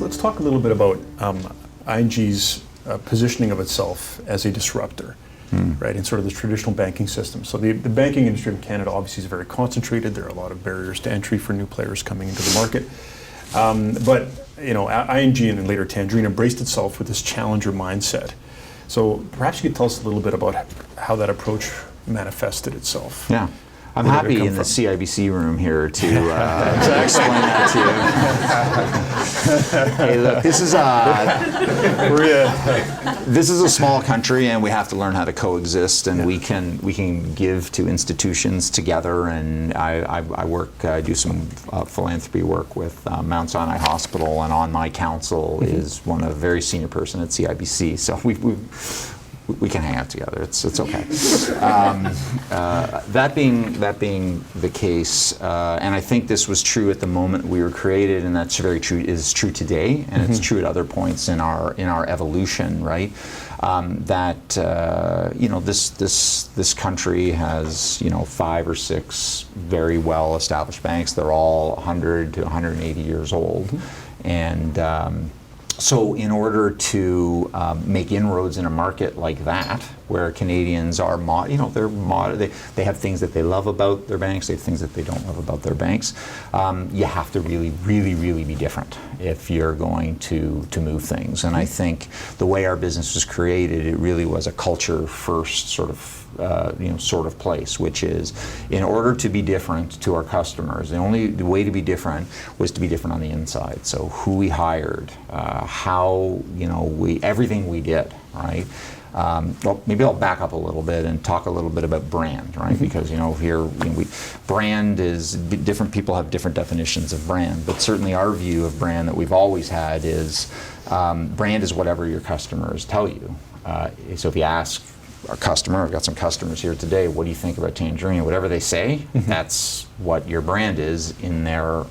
let's talk a little bit about ING's positioning of itself as a disruptor, right, in sort of the traditional banking system. So the banking industry in Canada obviously is very concentrated. There are a lot of barriers to entry for new players coming into the market. But ING and then later Tangerine embraced itself with this challenger mindset. So perhaps you could tell us a little bit about how that approach manifested itself. Yeah. I'm happy in the CIBC room here to explain that to you. Hey, look, this is a small country, and we have to learn how to coexist, and we can give to institutions together. And I do some philanthropy work with Mount Sinai Hospital, and on my council is a very senior person at CIBC. So we can hang out together. It's okay. That being the case, and I think this was true at the moment we were created, and that's very true. Is true today, and it's true at other points in our evolution, right? This country has 5 or 6 very well established banks. They're all 100 to 180 years old, and so in order to make inroads in a market like that, where Canadians are they have things that they love about their banks, they have things that they don't love about their banks, you have to really, really, really be different if you're going to move things. And I think the way our business was created, it really was a culture first sort of place, which is in order to be different to our customers, the way to be different was to be different on the inside. So who we hired, how everything we did, right? Well, maybe I'll back up a little bit and talk a little bit about brand, right? Because brand is different. People have different definitions of brand, but certainly our view of brand that we've always had is brand is whatever your customers tell you. So if you ask a customer, I've got some customers here today, what do you think about Tangerine? Whatever they say, that's what your brand is in their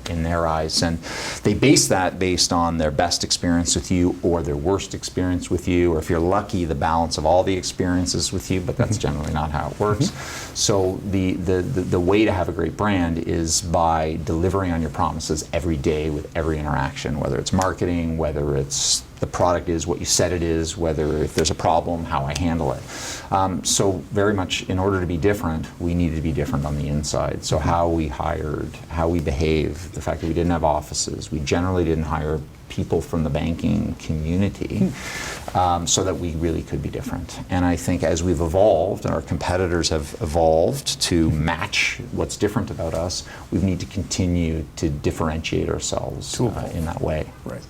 eyes. And they base that based on their best experience with you or their worst experience with you, or if you're lucky, the balance of all the experiences with you, but that's generally not how it works. So the way to have a great brand is by delivering on your promises every day with every interaction, whether it's marketing, whether it's the product is what you said it is, whether if there's a problem, how I handle it. So very much in order to be different, we needed to be different on the inside. So how we hired, how we behaved, the fact that we didn't have offices, we generally didn't hire people from the banking community, so that we really could be different. And I think as we've evolved, and our competitors have evolved to match what's different about us, we need to continue to differentiate ourselves in that way. Right.